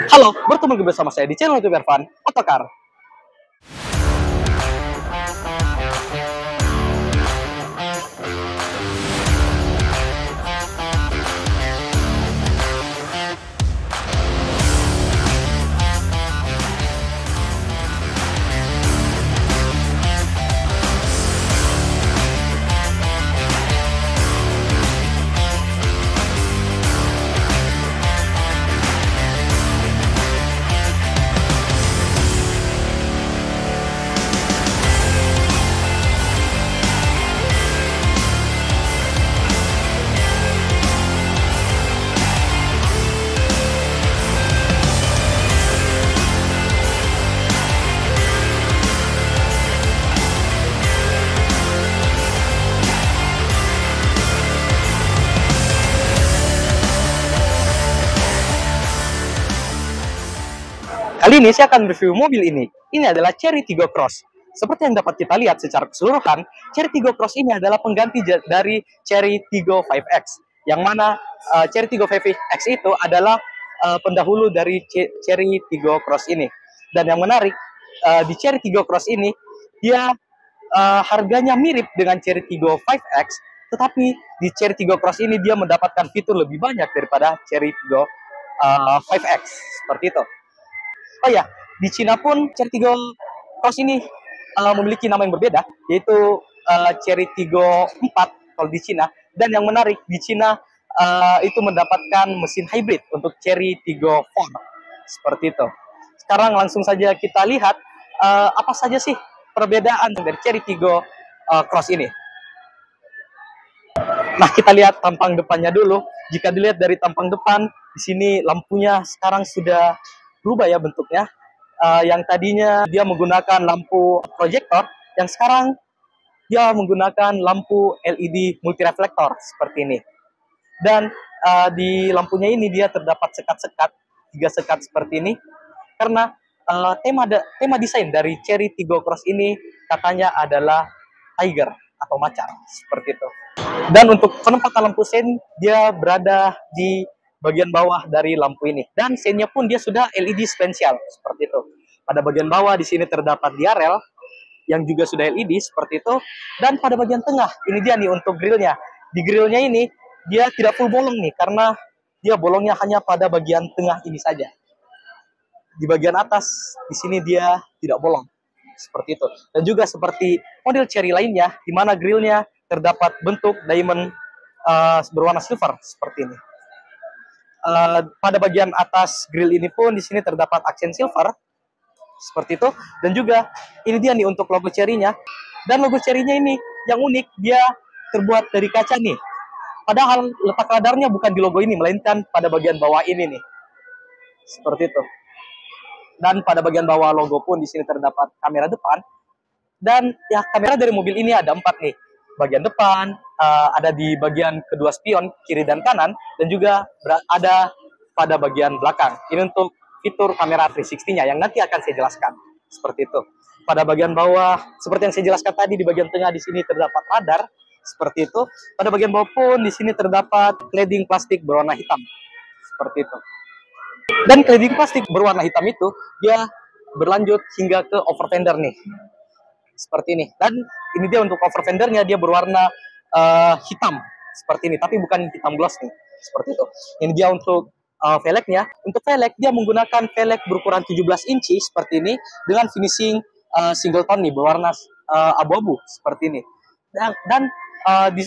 Halo, bertemu lagi bersama saya di channel YouTube Ervan Otokar. Kali ini saya akan review mobil ini. Ini adalah Chery Tiggo Cross. Seperti yang dapat kita lihat secara keseluruhan, Chery Tiggo Cross ini adalah pengganti dari Chery Tiggo 5X. Yang mana Chery Tiggo 5X itu adalah pendahulu dari Chery Tiggo Cross ini. Dan yang menarik, di Chery Tiggo Cross ini, dia harganya mirip dengan Chery Tiggo 5X, tetapi di Chery Tiggo Cross ini dia mendapatkan fitur lebih banyak daripada Chery Tiggo 5X. Seperti itu. Oh ya, di Cina pun Chery Tiggo Cross ini memiliki nama yang berbeda, yaitu Chery Tiggo 4 kalau di Cina. Dan yang menarik, di Cina itu mendapatkan mesin hybrid untuk Chery Tiggo 4. Seperti itu. Sekarang langsung saja kita lihat apa saja sih perbedaan dari Chery Tiggo Cross ini. Nah, kita lihat tampang depannya dulu. Jika dilihat dari tampang depan, di sini lampunya sekarang sudah berubah ya bentuknya. Yang tadinya dia menggunakan lampu proyektor, yang sekarang dia menggunakan lampu LED multireflektor seperti ini. Dan di lampunya ini dia terdapat sekat-sekat, 3 sekat seperti ini, karena tema desain dari Chery Tiggo Cross ini katanya adalah tiger atau macan seperti itu. Dan untuk penempatan lampu sein, dia berada di bagian bawah dari lampu ini, dan seinnya pun dia sudah LED spesial seperti itu. Pada bagian bawah di sini terdapat diarel yang juga sudah LED seperti itu, dan pada bagian tengah ini dia nih untuk grillnya. Di grillnya ini dia tidak full bolong nih, karena dia bolongnya hanya pada bagian tengah ini saja. Di bagian atas di sini dia tidak bolong seperti itu. Dan juga seperti model Chery lainnya, di mana grillnya terdapat bentuk diamond berwarna silver seperti ini. Pada bagian atas grill ini pun di sini terdapat aksen silver seperti itu. Dan juga ini dia nih untuk logo Chery-nya. Dan logo Chery-nya ini yang unik, dia terbuat dari kaca nih. Padahal letak radarnya bukan di logo ini, melainkan pada bagian bawah ini nih. Seperti itu. Dan pada bagian bawah logo pun di sini terdapat kamera depan. Dan ya, kamera dari mobil ini ada 4 nih. Bagian depan, ada di bagian kedua spion, kiri dan kanan, dan juga ada pada bagian belakang. Ini untuk fitur kamera 360-nya yang nanti akan saya jelaskan. Seperti itu. Pada bagian bawah, seperti yang saya jelaskan tadi, di bagian tengah di sini terdapat radar. Seperti itu. Pada bagian bawah pun di sini terdapat cladding plastik berwarna hitam. Seperti itu. Dan cladding plastik berwarna hitam itu, dia berlanjut hingga ke over fender nih. Seperti ini. Dan ini dia untuk cover fendernya, dia berwarna hitam seperti ini, tapi bukan hitam gloss nih, seperti itu. Ini dia untuk velgnya. Untuk velg dia menggunakan velg berukuran 17 inci seperti ini, dengan finishing single tone nih, berwarna abu-abu seperti ini. Dan di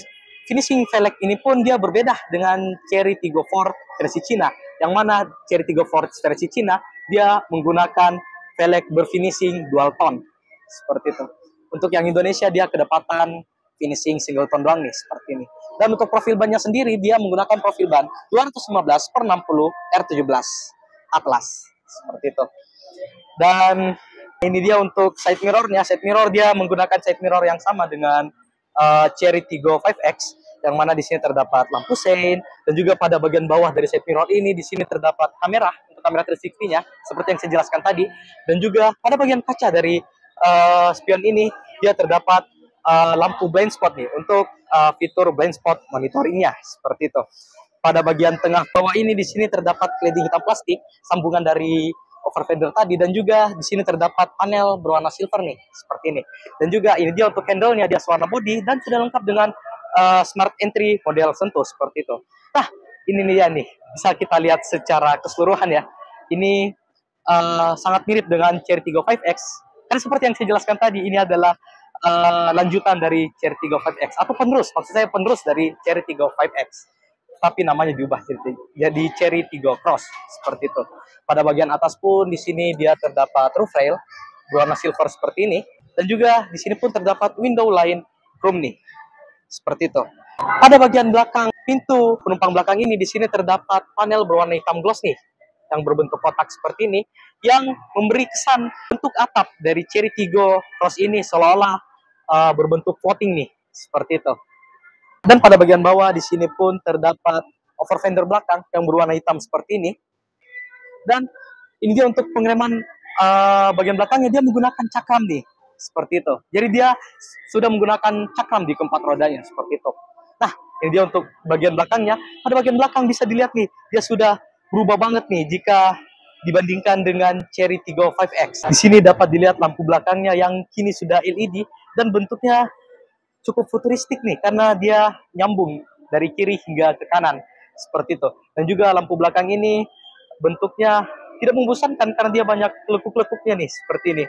finishing velg ini pun dia berbeda dengan Chery Tiggo 4 versi Cina, yang mana Chery Tiggo 4 versi Cina dia menggunakan velg berfinishing dual tone seperti itu. Untuk yang Indonesia dia kedapatan finishing single tone doang nih seperti ini. Dan untuk profil bannya sendiri dia menggunakan profil ban 215/60 R17 Atlas seperti itu. Dan ini dia untuk side mirrornya. Side mirror dia menggunakan side mirror yang sama dengan Chery Tiggo 5X, yang mana di sini terdapat lampu sein, dan juga pada bagian bawah dari side mirror ini di sini terdapat kamera untuk kamera 360-nya seperti yang saya jelaskan tadi. Dan juga pada bagian kaca dari spion ini dia terdapat lampu blind spot nih untuk fitur blind spot monitoringnya seperti itu. pada bagian tengah bawah ini di sini terdapat cladding hitam plastik sambungan dari overfender tadi, dan juga di sini terdapat panel berwarna silver nih seperti ini. Dan juga ini dia untuk handle-nya, dia warna body dan sudah lengkap dengan smart entry model Sentuh seperti itu. Nah, ini nih ya nih, bisa kita lihat secara keseluruhan ya. Ini sangat mirip dengan Cherry Tiggo 5X. Karena seperti yang saya jelaskan tadi, ini adalah lanjutan dari Cherry Tiggo 5X atau penerus, maksud saya penerus dari Cherry Tiggo 5X. Tapi namanya diubah jadi Cherry Tiggo Cross seperti itu. Pada bagian atas pun di sini dia terdapat roof rail berwarna silver seperti ini, dan juga di sini pun terdapat window line chrome nih seperti itu. Pada bagian belakang pintu penumpang belakang ini di sini terdapat panel berwarna hitam gloss nih yang berbentuk kotak seperti ini, yang memberi kesan bentuk atap dari Cherry Tiggo Cross ini seolah-olah berbentuk floating nih seperti itu. Dan pada bagian bawah di sini pun terdapat over fender belakang yang berwarna hitam seperti ini. Dan ini dia untuk pengereman bagian belakangnya, dia menggunakan cakram nih seperti itu. Jadi dia sudah menggunakan cakram di keempat rodanya seperti itu. Nah, ini dia untuk bagian belakangnya. Pada bagian belakang bisa dilihat nih, dia sudah berubah banget nih jika dibandingkan dengan Cherry Tiggo 5X. Di sini dapat dilihat lampu belakangnya yang kini sudah LED dan bentuknya cukup futuristik nih karena dia nyambung dari kiri hingga ke kanan seperti itu. Dan juga lampu belakang ini bentuknya tidak membosankan karena dia banyak lekuk-lekuknya nih seperti ini.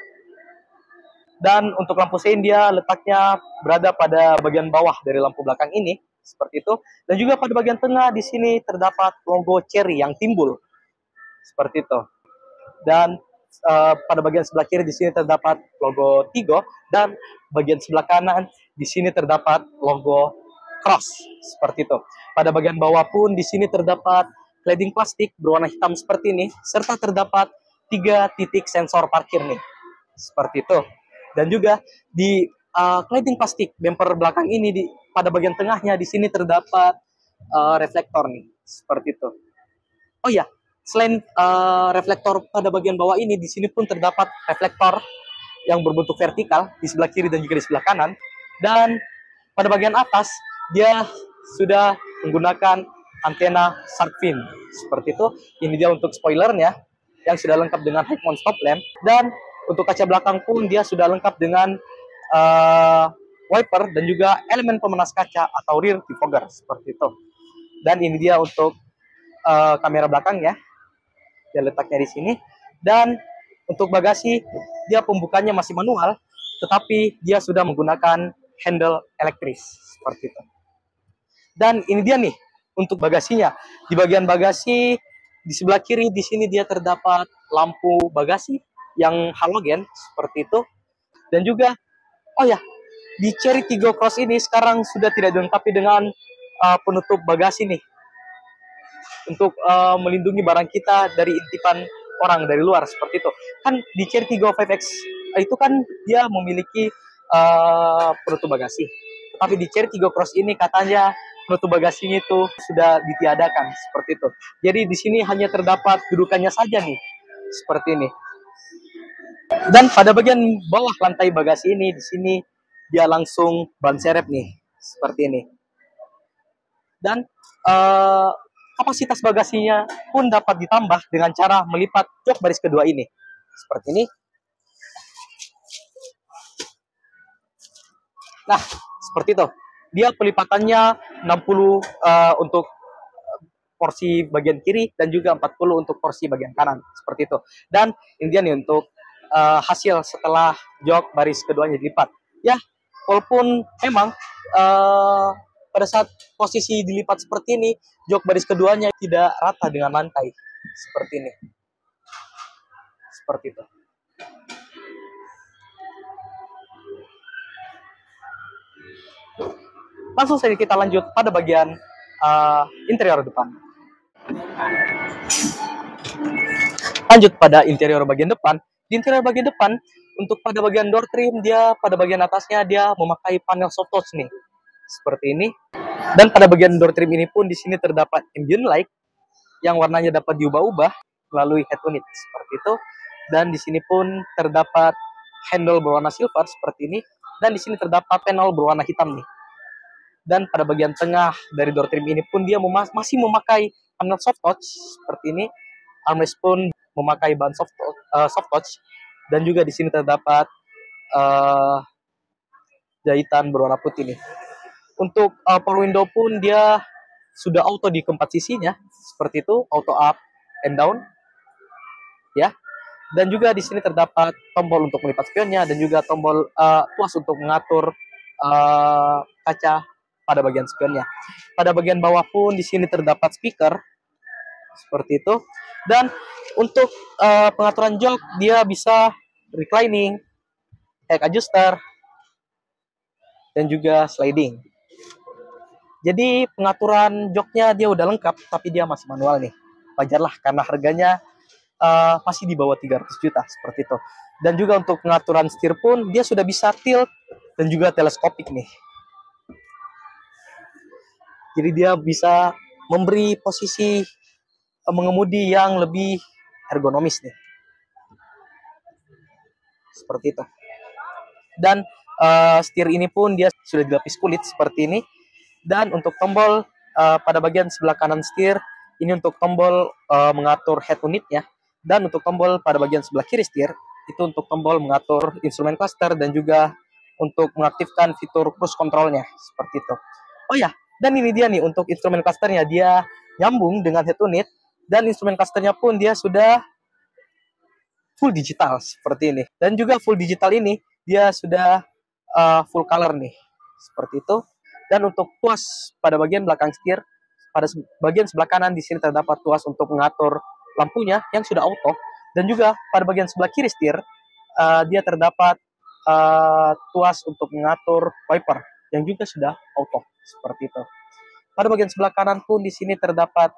Dan untuk lampu sein dia letaknya berada pada bagian bawah dari lampu belakang ini seperti itu. Dan juga pada bagian tengah di sini terdapat logo Cherry yang timbul seperti itu. Dan pada bagian sebelah kiri di sini terdapat logo Tiggo, dan bagian sebelah kanan di sini terdapat logo Cross seperti itu. Pada bagian bawah pun di sini terdapat cladding plastik berwarna hitam seperti ini, serta terdapat 3 titik sensor parkir nih seperti itu. Dan juga di cladding plastik bumper belakang ini pada bagian tengahnya di sini terdapat reflektor nih seperti itu. Oh ya, selain reflektor pada bagian bawah ini, di sini pun terdapat reflektor yang berbentuk vertikal di sebelah kiri dan juga di sebelah kanan. Dan pada bagian atas, dia sudah menggunakan antena shark fin seperti itu. Ini dia untuk spoilernya yang sudah lengkap dengan high mount stop lamp. Dan untuk kaca belakang pun dia sudah lengkap dengan wiper dan juga elemen pemanas kaca atau rear defogger seperti itu. Dan ini dia untuk kamera belakang ya, dia letaknya di sini. Dan untuk bagasi dia pembukanya masih manual, tetapi dia sudah menggunakan handle elektris seperti itu. Dan ini dia nih untuk bagasinya. Di bagian bagasi di sebelah kiri di sini dia terdapat lampu bagasi yang halogen seperti itu. Dan juga oh ya, di Cherry Tiggo Cross ini sekarang sudah tidak dilengkapi dengan penutup bagasi nih untuk melindungi barang kita dari intipan orang dari luar seperti itu. Kan di Cherry Tiggo 5X itu kan dia memiliki penutup bagasi. Tapi di Cherry Tiggo Cross ini katanya penutup bagasinya itu sudah ditiadakan seperti itu. Jadi di sini hanya terdapat dudukannya saja nih seperti ini. Dan pada bagian bawah lantai bagasi ini di sini dia langsung ban serep nih seperti ini. Dan kapasitas bagasinya pun dapat ditambah dengan cara melipat jok baris kedua ini seperti ini. Nah, seperti itu. Dia pelipatannya 60 untuk porsi bagian kiri dan juga 40 untuk porsi bagian kanan seperti itu. Dan ini dia nih untuk hasil setelah jok baris keduanya dilipat. Ya, walaupun memang pada saat posisi dilipat seperti ini, jok baris keduanya tidak rata dengan lantai seperti ini. Seperti itu. Langsung saja kita lanjut pada bagian interior depan. Lanjut pada interior bagian depan. Di interior bagian depan, untuk pada bagian door trim, dia pada bagian atasnya dia memakai panel soft touch nih, seperti ini. Dan pada bagian door trim ini pun di sini terdapat ambient light yang warnanya dapat diubah-ubah melalui head unit seperti itu. Dan di sini pun terdapat handle berwarna silver seperti ini. Dan di sini terdapat panel berwarna hitam nih. Dan pada bagian tengah dari door trim ini pun dia masih memakai panel soft touch seperti ini. Armrest pun memakai bahan soft touch, dan juga di sini terdapat jahitan berwarna putih nih. Untuk power window pun dia sudah auto di keempat sisinya seperti itu, auto up and down ya. Dan juga di sini terdapat tombol untuk melipat spionnya, dan juga tombol tuas untuk mengatur kaca pada bagian spionnya. Pada bagian bawah pun di sini terdapat speaker seperti itu. Dan untuk pengaturan jok dia bisa reclining, head adjuster, dan juga sliding. Jadi pengaturan joknya dia udah lengkap, tapi dia masih manual nih. Wajarlah karena harganya masih di bawah 300 juta seperti itu. Dan juga untuk pengaturan setir pun dia sudah bisa tilt dan juga teleskopik nih. Jadi dia bisa memberi posisi mengemudi yang lebih ergonomis nih. Seperti itu. Dan setir ini pun dia sudah dilapis kulit seperti ini. Dan untuk tombol pada bagian sebelah kanan setir ini untuk tombol mengatur head unitnya. Dan untuk tombol pada bagian sebelah kiri setir itu untuk tombol mengatur instrumen cluster dan juga untuk mengaktifkan fitur cruise controlnya seperti itu. Oh ya, dan ini dia nih untuk instrumen clusternya, dia nyambung dengan head unit, dan instrumen clusternya pun dia sudah full digital seperti ini. Dan juga full digital ini dia sudah full color nih seperti itu. Dan untuk tuas pada bagian belakang setir, pada bagian sebelah kanan di sini terdapat tuas untuk mengatur lampunya yang sudah auto. Dan juga pada bagian sebelah kiri setir dia terdapat tuas untuk mengatur wiper yang juga sudah auto seperti itu. Pada bagian sebelah kanan pun di sini terdapat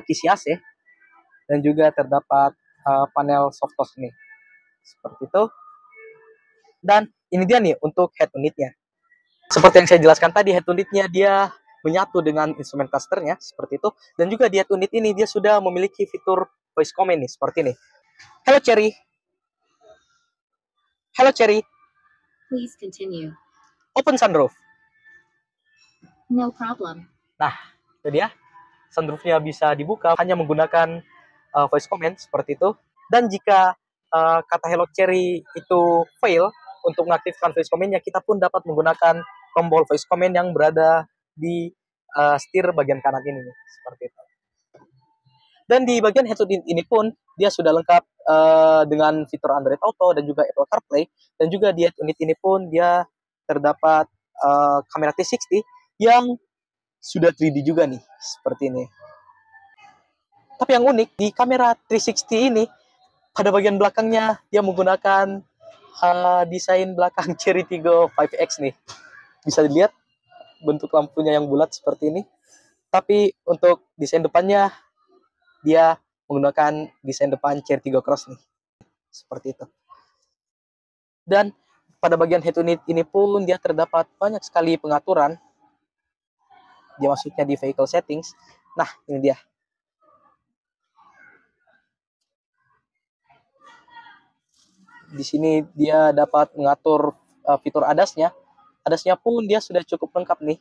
kisi AC dan juga terdapat panel soft touch ini seperti itu. Dan ini dia nih untuk head unitnya. Seperti yang saya jelaskan tadi, head unitnya dia menyatu dengan instrumen clusternya seperti itu. Dan juga di head unit ini dia sudah memiliki fitur voice command nih seperti ini. Hello Cherry. Hello Cherry. Please continue. Open sunroof. No problem. Nah, itu dia. Sunroofnya bisa dibuka hanya menggunakan voice command seperti itu. Dan jika kata Hello Cherry itu fail untuk mengaktifkan voice command-nya, kita pun dapat menggunakan tombol voice command yang berada di setir bagian kanan ini nih, seperti itu. Dan di bagian head unit ini pun dia sudah lengkap dengan fitur Android Auto dan juga Apple CarPlay. Dan juga di head unit ini pun dia terdapat kamera 360 yang sudah 3D juga nih, seperti ini. Tapi yang unik di kamera 360 ini, pada bagian belakangnya dia menggunakan desain belakang Cherry Tiggo 5X nih. Bisa dilihat bentuk lampunya yang bulat seperti ini. Tapi untuk desain depannya dia menggunakan desain depan Cherry Tiggo Cross nih. Seperti itu. Dan pada bagian head unit ini pun dia terdapat banyak sekali pengaturan. Dia masuknya di vehicle settings. Nah, ini dia. Di sini dia dapat mengatur fitur ADAS-nya. ADAS-nya pun dia sudah cukup lengkap nih.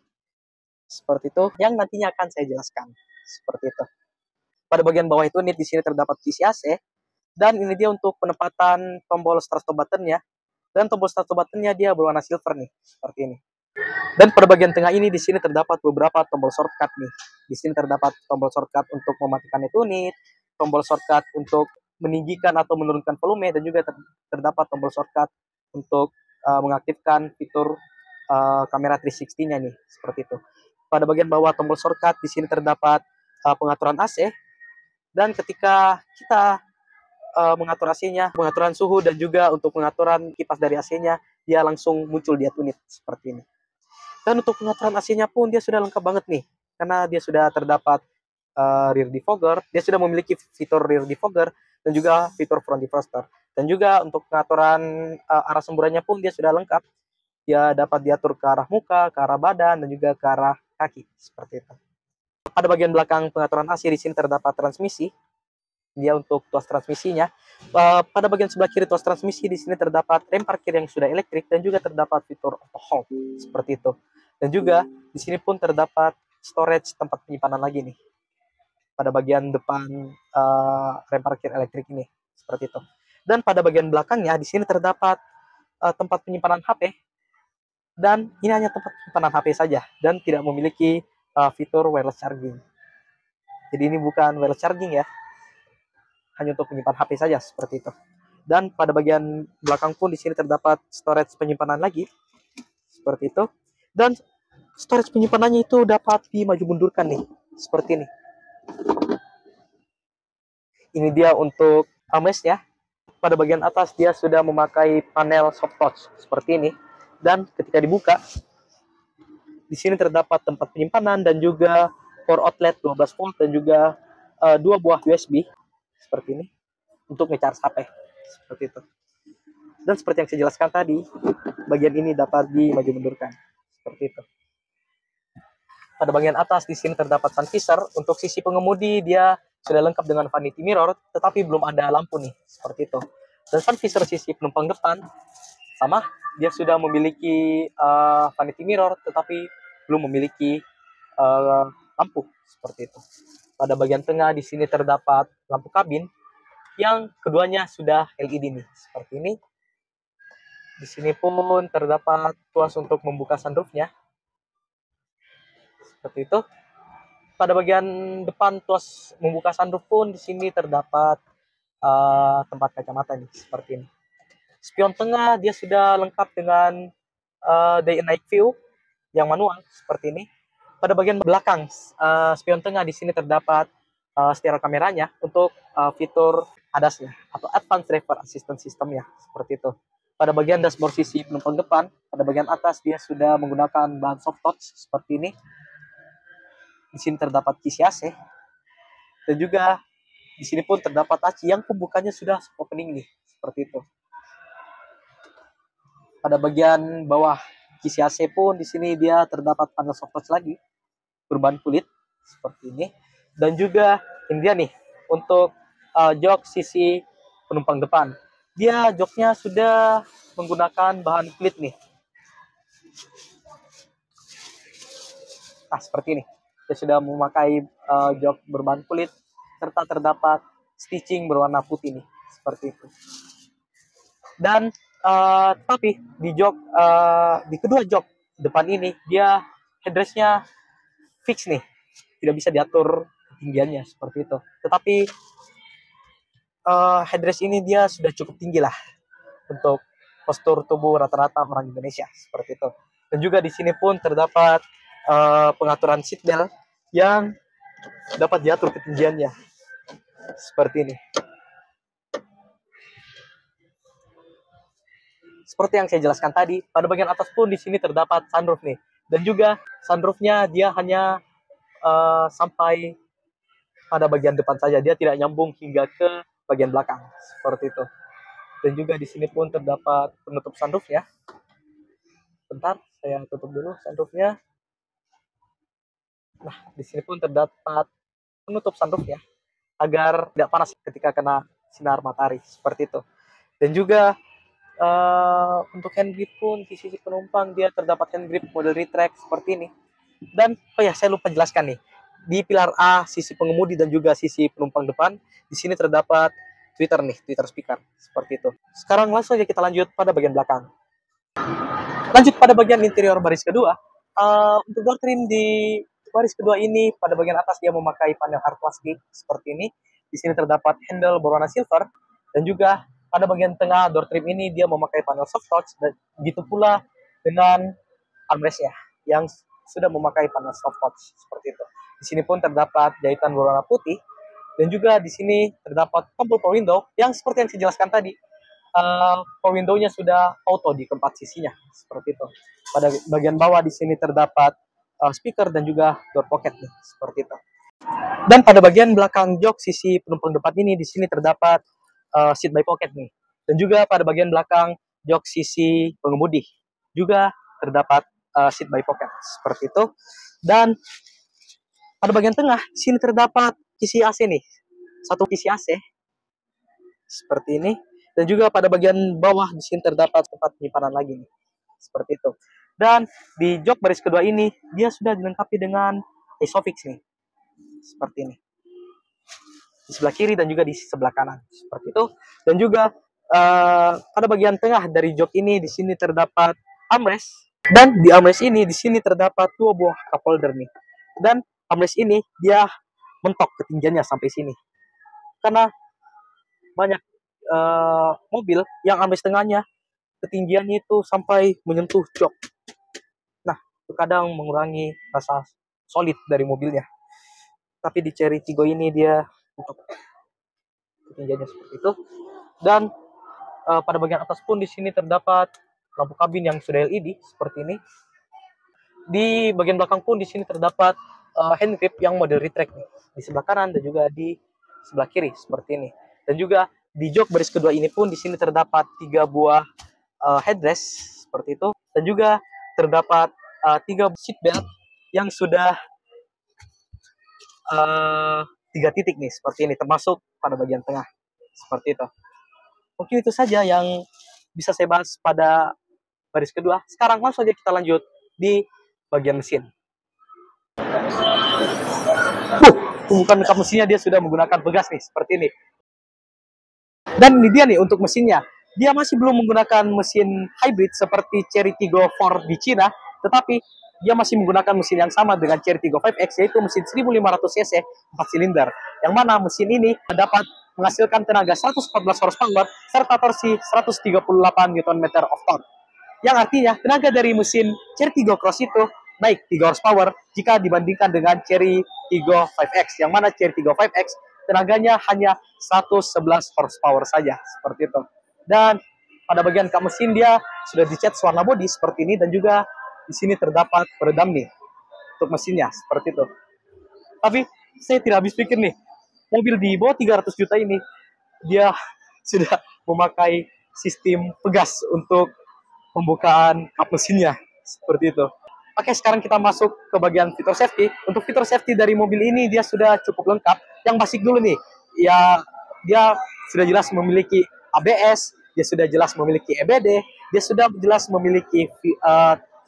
Seperti itu, yang nantinya akan saya jelaskan. Seperti itu. Pada bagian bawah itu di sini terdapat kisi AC. Dan ini dia untuk penempatan tombol start stop button-nya. Dan tombol start stop button-nya dia berwarna silver nih, seperti ini. Dan pada bagian tengah ini di sini terdapat beberapa tombol shortcut nih. Di sini terdapat tombol shortcut untuk mematikan unit, tombol shortcut untuk meninggikan atau menurunkan volume, dan juga terdapat tombol shortcut untuk mengaktifkan fitur kamera 360-nya nih, seperti itu. Pada bagian bawah tombol shortcut di sini terdapat pengaturan AC, dan ketika kita mengatur AC-nya, pengaturan suhu, dan juga untuk pengaturan kipas dari AC-nya, dia langsung muncul di unit seperti ini. Dan untuk pengaturan AC-nya pun dia sudah lengkap banget nih, karena dia sudah terdapat rear defogger, dia sudah memiliki fitur rear defogger dan juga fitur front defroster. Dan juga untuk pengaturan arah semburannya pun dia sudah lengkap. Dia dapat diatur ke arah muka, ke arah badan, dan juga ke arah kaki seperti itu. Pada bagian belakang pengaturan AC di sini terdapat transmisi. Dia untuk tuas transmisinya. Pada bagian sebelah kiri tuas transmisi di sini terdapat rem parkir yang sudah elektrik dan juga terdapat fitur auto hold seperti itu. Dan juga di sini pun terdapat storage tempat penyimpanan lagi nih pada bagian depan rem parkir elektrik ini, seperti itu. Dan pada bagian belakangnya di sini terdapat tempat penyimpanan HP, dan ini hanya tempat penyimpanan HP saja dan tidak memiliki fitur wireless charging. Jadi ini bukan wireless charging ya, hanya untuk menyimpan HP saja seperti itu. Dan pada bagian belakang pun di sini terdapat storage penyimpanan lagi seperti itu. Dan storage penyimpanannya itu dapat dimaju mundurkan nih, seperti ini. Ini dia untuk armrest ya. Pada bagian atas dia sudah memakai panel soft touch seperti ini. Dan ketika dibuka, di sini terdapat tempat penyimpanan dan juga power outlet 12 volt dan juga 2 buah USB seperti ini untuk nge-charge HP seperti itu. Dan seperti yang saya jelaskan tadi, bagian ini dapat dimaju mundurkan seperti itu. Pada bagian atas di sini terdapat sun visor. Untuk sisi pengemudi dia sudah lengkap dengan vanity mirror, tetapi belum ada lampu nih seperti itu. Dan sun visor sisi penumpang depan sama, dia sudah memiliki vanity mirror, tetapi belum memiliki lampu seperti itu. Pada bagian tengah di sini terdapat lampu kabin yang keduanya sudah LED nih seperti ini. Di sini pun terdapat tuas untuk membuka sunroofnya seperti itu. Pada bagian depan tuas membuka sunroof pun di sini terdapat tempat kacamata nih seperti ini. Spion tengah dia sudah lengkap dengan day and night view yang manual seperti ini. Pada bagian belakang spion tengah di sini terdapat stereo kameranya untuk fitur ADAS-nya atau Advanced Driver Assistance System-nya seperti itu. Pada bagian dashboard sisi penumpang depan, pada bagian atas dia sudah menggunakan bahan soft touch seperti ini. Di sini terdapat kisi AC dan juga di sini pun terdapat laci yang pembukanya sudah opening nih seperti itu. Pada bagian bawah kisi AC pun di sini dia terdapat panel soft touch lagi berbahan kulit seperti ini. Dan juga ini dia nih untuk jok sisi penumpang depan. Dia joknya sudah menggunakan bahan kulit nih. Nah seperti ini. Dia sudah memakai jok berbahan kulit serta terdapat stitching berwarna putih nih seperti itu. Dan tapi di jok di kedua jok depan ini dia headrestnya fix nih, tidak bisa diatur ketinggiannya seperti itu. Tetapi headrest ini dia sudah cukup tinggi lah untuk postur tubuh rata-rata orang Indonesia seperti itu. Dan juga di sini pun terdapat pengaturan seat belt yang dapat diatur ketinggiannya seperti ini. Seperti yang saya jelaskan tadi, pada bagian atas pun di sini terdapat sunroof nih. Dan juga sunroofnya dia hanya sampai pada bagian depan saja, dia tidak nyambung hingga ke bagian belakang seperti itu. Dan juga di sini pun terdapat penutup sunroof ya. Bentar, saya tutup dulu sunroofnya. Nah, di sini pun terdapat penutup sunroof ya, agar tidak panas ketika kena sinar matahari seperti itu. Dan juga untuk hand grip pun di sisi penumpang dia terdapat hand grip model retract seperti ini. Dan oh ya, saya lupa jelaskan nih, di pilar A sisi pengemudi dan juga sisi penumpang depan di sini terdapat tweeter nih, tweeter speaker seperti itu. Sekarang langsung aja kita lanjut pada bagian belakang. Lanjut pada bagian interior baris kedua. Untuk door trim di baris kedua ini pada bagian atas dia memakai panel hard plastik seperti ini. Di sini terdapat handle berwarna silver dan juga pada bagian tengah door trim ini dia memakai panel soft touch dan begitu pula dengan armrestnya yang sudah memakai panel soft touch seperti itu. Di sini pun terdapat jahitan berwarna putih dan juga di sini terdapat tombol power window yang seperti yang saya jelaskan tadi. Power window-nya sudah auto di keempat sisinya seperti itu. Pada bagian bawah di sini terdapat speaker dan juga door pocket nih, seperti itu. Dan pada bagian belakang jok sisi penumpang depan ini di sini terdapat seat by pocket nih. Dan juga pada bagian belakang jok sisi pengemudi juga terdapat seat by pocket seperti itu. Dan pada bagian tengah di sini terdapat kisi AC nih. Satu kisi AC seperti ini. Dan juga pada bagian bawah di sini terdapat tempat penyimpanan lagi nih. Seperti itu. Dan di jok baris kedua ini dia sudah dilengkapi dengan Isofix nih, seperti ini. Di sebelah kiri dan juga di sebelah kanan, seperti itu. Dan juga pada bagian tengah dari jok ini di sini terdapat armrest, dan di armrest ini di sini terdapat 2 buah cup holder nih. Dan armrest ini dia mentok ketinggiannya sampai sini, karena banyak mobil yang armrest tengahnya ketinggiannya itu sampai menyentuh jok. Nah, itu kadang mengurangi rasa solid dari mobilnya. Tapi di Chery Tiggo ini dia untuk ketinggiannya seperti itu. Dan pada bagian atas pun di sini terdapat lampu kabin yang sudah LED seperti ini. Di bagian belakang pun di sini terdapat hand grip yang model retract nih, di sebelah kanan dan juga di sebelah kiri seperti ini. Dan juga di jok baris kedua ini pun di sini terdapat 3 buah headrest seperti itu, dan juga terdapat 3 seat belt yang sudah 3 titik nih seperti ini, termasuk pada bagian tengah seperti itu. Mungkin itu saja yang bisa saya bahas pada baris kedua. Sekarang langsung saja kita lanjut di bagian mesin. Bukan kap mesinnya, dia sudah menggunakan pegas nih seperti ini. Dan ini dia nih untuk mesinnya. Dia masih belum menggunakan mesin hybrid seperti Chery Tiggo 4 di Cina, tetapi dia masih menggunakan mesin yang sama dengan Chery Tiggo 5X, yaitu mesin 1500 cc 4 silinder. Yang mana mesin ini dapat menghasilkan tenaga 114 horsepower serta torsi 138 Nm of torque. Yang artinya tenaga dari mesin Chery Tiggo Cross itu naik 3 horsepower jika dibandingkan dengan Chery Tiggo 5X. Yang mana Chery Tiggo 5X tenaganya hanya 111 horsepower saja, seperti itu. Dan pada bagian kap mesin dia sudah dicat warna bodi seperti ini, dan juga di sini terdapat peredam nih untuk mesinnya seperti itu. Tapi saya tidak habis pikir nih, mobil di bawah 300 juta ini dia sudah memakai sistem pegas untuk pembukaan kap mesinnya seperti itu. Oke, sekarang kita masuk ke bagian fitur safety. Untuk fitur safety dari mobil ini dia sudah cukup lengkap. Yang basic dulu nih, ya dia sudah jelas memiliki ABS, dia sudah jelas memiliki EBD, dia sudah jelas memiliki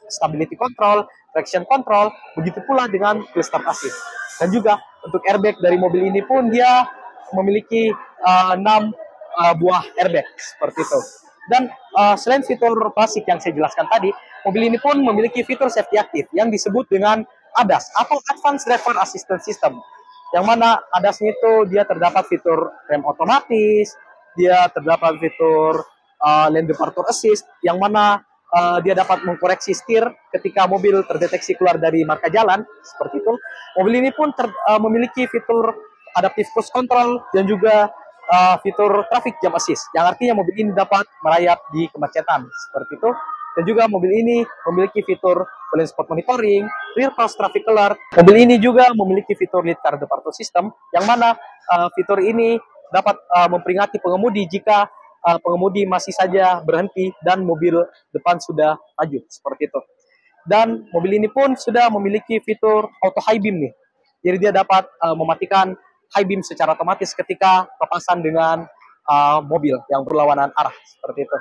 stability control, traction control, begitu pula dengan push start assist. Dan juga untuk airbag dari mobil ini pun dia memiliki 6 buah airbag seperti itu. Dan selain fitur basic yang saya jelaskan tadi, mobil ini pun memiliki fitur safety aktif yang disebut dengan ADAS atau Advanced Driver Assistance System. Yang mana ADAS itu dia terdapat fitur rem otomatis, dia terdapat fitur lane departure assist, yang mana dia dapat mengkoreksi setir ketika mobil terdeteksi keluar dari marka jalan, seperti itu. Mobil ini pun memiliki fitur adaptive cruise control dan juga fitur traffic jam assist, yang artinya mobil ini dapat merayap di kemacetan, seperti itu. Dan juga mobil ini memiliki fitur blind spot monitoring, rear cross traffic alert. Mobil ini juga memiliki fitur lead car departure system, yang mana fitur ini dapat memperingati pengemudi jika pengemudi masih saja berhenti dan mobil depan sudah maju, seperti itu. Dan mobil ini pun sudah memiliki fitur auto high beam nih, jadi dia dapat mematikan high beam secara otomatis ketika papasan dengan mobil yang berlawanan arah, seperti itu.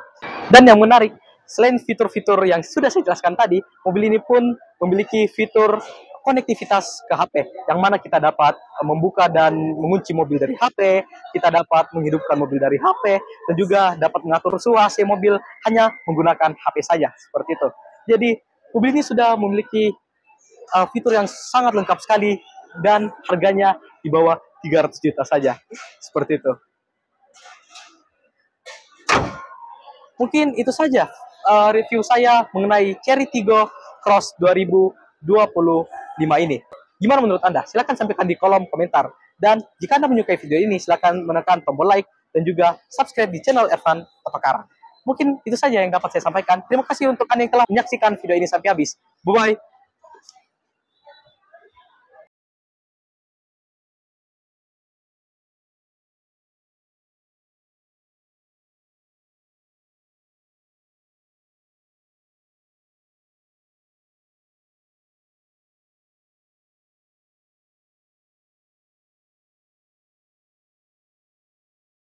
Dan yang menarik, selain fitur-fitur yang sudah saya jelaskan tadi, mobil ini pun memiliki fitur konektivitas ke HP, yang mana kita dapat membuka dan mengunci mobil dari HP, kita dapat menghidupkan mobil dari HP, dan juga dapat mengatur suhu AC mobil hanya menggunakan HP saja, seperti itu. Jadi mobil ini sudah memiliki fitur yang sangat lengkap sekali, dan harganya di bawah 300 juta saja, seperti itu. Mungkin itu saja review saya mengenai Chery Tiggo Cross 2025 ini. Gimana menurut Anda? Silahkan sampaikan di kolom komentar. Dan jika Anda menyukai video ini, silahkan menekan tombol like dan juga subscribe di channel Ervan Otokar. Mungkin itu saja yang dapat saya sampaikan. Terima kasih untuk Anda yang telah menyaksikan video ini sampai habis. Bye-bye.